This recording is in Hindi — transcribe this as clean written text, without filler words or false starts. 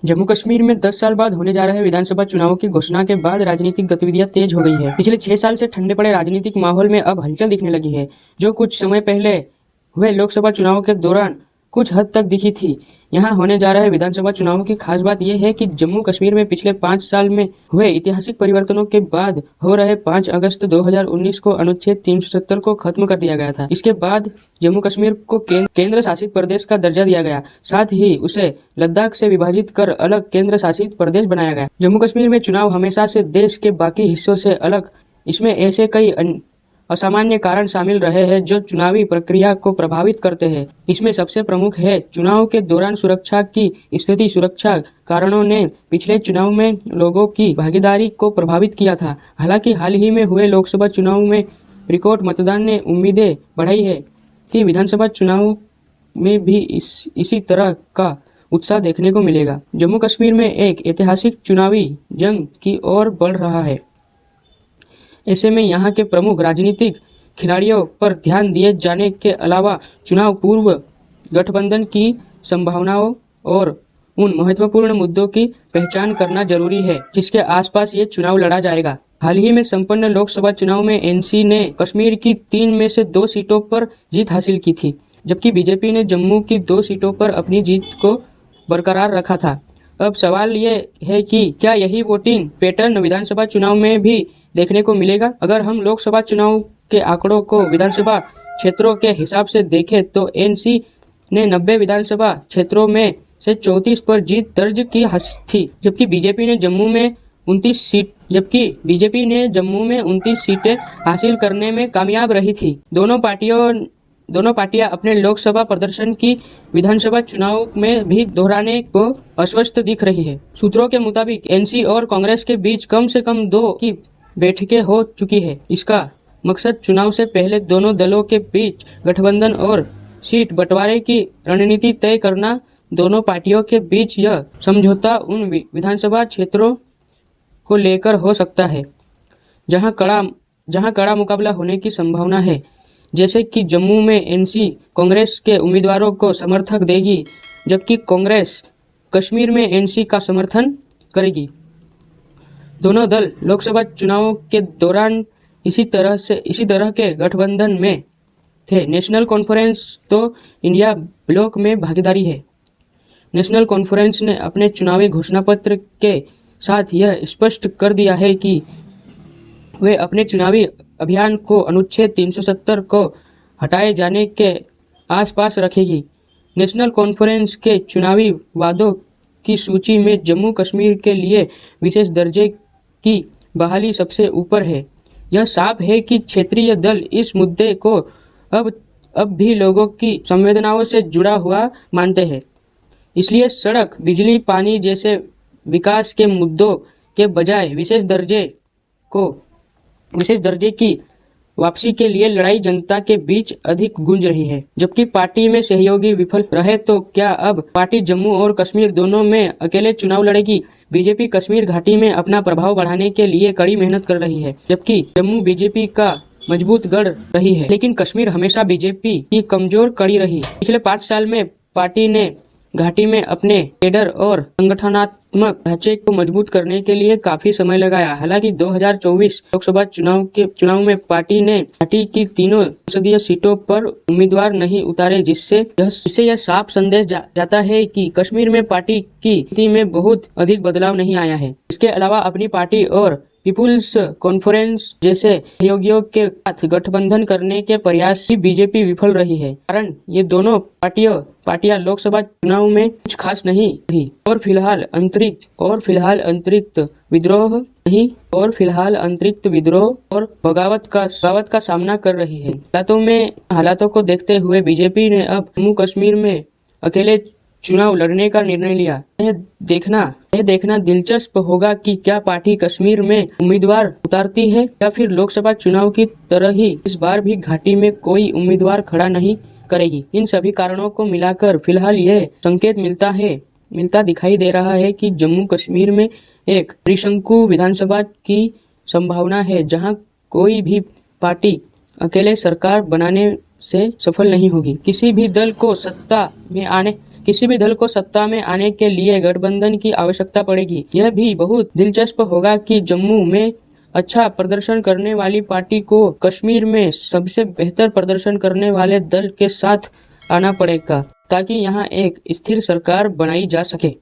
जम्मू कश्मीर में 10 साल बाद होने जा रहे विधानसभा चुनावों की घोषणा के बाद राजनीतिक गतिविधियां तेज हो गई है। पिछले 6 साल से ठंडे पड़े राजनीतिक माहौल में अब हलचल दिखने लगी है, जो कुछ समय पहले हुए लोकसभा चुनावों के दौरान कुछ हद तक दिखी थी। यहाँ होने जा रहे विधानसभा चुनावों की खास बात यह है कि जम्मू कश्मीर में पिछले 5 साल में हुए ऐतिहासिक परिवर्तनों के बाद हो रहे 5 अगस्त 2019 को अनुच्छेद 370 को खत्म कर दिया गया था। इसके बाद जम्मू कश्मीर को केंद्र शासित प्रदेश का दर्जा दिया गया, साथ ही उसे लद्दाख से विभाजित कर अलग केंद्र शासित प्रदेश बनाया गया। जम्मू कश्मीर में चुनाव हमेशा से देश के बाकी हिस्सों से अलग, इसमें ऐसे कई असामान्य कारण शामिल रहे हैं जो चुनावी प्रक्रिया को प्रभावित करते हैं। इसमें सबसे प्रमुख है चुनाव के दौरान सुरक्षा की स्थिति। सुरक्षा कारणों ने पिछले चुनाव में लोगों की भागीदारी को प्रभावित किया था। हालांकि हाल ही में हुए लोकसभा चुनाव में रिकॉर्ड मतदान ने उम्मीदें बढ़ाई है कि विधानसभा चुनाव में भी इसी तरह का उत्साह देखने को मिलेगा। जम्मू कश्मीर में एक ऐतिहासिक चुनावी जंग की ओर बढ़ रहा है। ऐसे में यहाँ के प्रमुख राजनीतिक खिलाड़ियों पर ध्यान दिए जाने के अलावा चुनाव पूर्व गठबंधन की संभावनाओं और उन महत्वपूर्ण मुद्दों की पहचान करना जरूरी है जिसके आसपास ये चुनाव लड़ा जाएगा। हाल ही में संपन्न लोकसभा चुनाव में एनसी ने कश्मीर की 3 में से 2 सीटों पर जीत हासिल की थी, जबकि बीजेपी ने जम्मू की 2 सीटों पर अपनी जीत को बरकरार रखा था। अब सवाल ये है कि क्या यही वोटिंग पैटर्न विधानसभा चुनाव में भी देखने को मिलेगा? अगर हम लोकसभा चुनाव के आंकड़ों को विधानसभा क्षेत्रों के हिसाब से देखें तो एनसी ने 90 विधानसभा क्षेत्रों में से 34 पर जीत दर्ज की थी, जबकि बीजेपी ने जम्मू में 29 सीटें हासिल करने में कामयाब रही थी। दोनों पार्टियां अपने लोकसभा प्रदर्शन की विधानसभा चुनाव में भी दोहराने को अस्वस्थ दिख रही है। सूत्रों के मुताबिक एनसी और कांग्रेस के बीच कम से कम 2 की बैठकें हो चुकी है। इसका मकसद चुनाव से पहले दोनों दलों के बीच गठबंधन और सीट बंटवारे की रणनीति तय करना। दोनों पार्टियों के बीच यह समझौता उन विधानसभा क्षेत्रों को लेकर हो सकता है जहां कड़ा मुकाबला होने की संभावना है, जैसे कि जम्मू में एनसी कांग्रेस के उम्मीदवारों को समर्थन देगी, जबकि कांग्रेस कश्मीर में एनसी का समर्थन करेगी। दोनों दल लोकसभा चुनावों के दौरान इसी तरह के गठबंधन में थे। नेशनल कॉन्फ्रेंस तो इंडिया ब्लॉक में भागीदारी है। नेशनल कॉन्फ्रेंस ने अपने चुनावी घोषणापत्र के साथ यह स्पष्ट कर दिया है कि वे अपने चुनावी अभियान को अनुच्छेद 370 को हटाए जाने के आसपास रखेगी। नेशनल कॉन्फ्रेंस के चुनावी वादों की सूची में जम्मू कश्मीर के लिए विशेष दर्जे की बहाली सबसे ऊपर है। यह साफ है कि क्षेत्रीय दल इस मुद्दे को अब भी लोगों की संवेदनाओं से जुड़ा हुआ मानते हैं। इसलिए सड़क, बिजली, पानी जैसे विकास के मुद्दों के बजाय विशेष दर्जे की वापसी के लिए लड़ाई जनता के बीच अधिक गूंज रही है। जबकि पार्टी में सहयोगी विफल रहे तो क्या अब पार्टी जम्मू और कश्मीर दोनों में अकेले चुनाव लड़ेगी? बीजेपी कश्मीर घाटी में अपना प्रभाव बढ़ाने के लिए कड़ी मेहनत कर रही है, जबकि जम्मू बीजेपी का मजबूत गढ़ रही है, लेकिन कश्मीर हमेशा बीजेपी की कमजोर कड़ी रही। पिछले 5 साल में पार्टी ने घाटी में अपने कैडर और संगठनात्मक ढांचे को मजबूत करने के लिए काफी समय लगाया। हालांकि 2024 लोकसभा चुनाव में पार्टी ने घाटी की तीनों संसदीय सीटों पर उम्मीदवार नहीं उतारे, जिससे यह साफ संदेश जाता है कि कश्मीर में पार्टी की स्थिति में बहुत अधिक बदलाव नहीं आया है। इसके अलावा अपनी पार्टी और पीपुल्स कॉन्फ्रेंस जैसे सहयोगियों के साथ गठबंधन करने के प्रयास भी बीजेपी विफल रही है। कारण ये दोनों पार्टियां लोकसभा चुनाव में कुछ खास नहीं रही और फिलहाल अंतरिक्त विद्रोह और बगावत का सामना कर रही है। हालातों को देखते हुए बीजेपी ने अब जम्मू कश्मीर में अकेले चुनाव लड़ने का निर्णय लिया। यह देखना दिलचस्प होगा कि क्या पार्टी कश्मीर में उम्मीदवार उतारती है या फिर लोकसभा चुनाव की तरह ही इस बार भी घाटी में कोई उम्मीदवार खड़ा नहीं करेगी। इन सभी कारणों को मिलाकर फिलहाल यह संकेत मिलता दिखाई दे रहा है कि जम्मू कश्मीर में एक त्रिशंकु विधानसभा की संभावना है, जहां कोई भी पार्टी अकेले सरकार बनाने से सफल नहीं होगी। किसी भी दल को सत्ता में आने किसी भी दल को सत्ता में आने के लिए गठबंधन की आवश्यकता पड़ेगी। यह भी बहुत दिलचस्प होगा कि जम्मू में अच्छा प्रदर्शन करने वाली पार्टी को कश्मीर में सबसे बेहतर प्रदर्शन करने वाले दल के साथ आना पड़ेगा ताकि यहाँ एक स्थिर सरकार बनाई जा सके।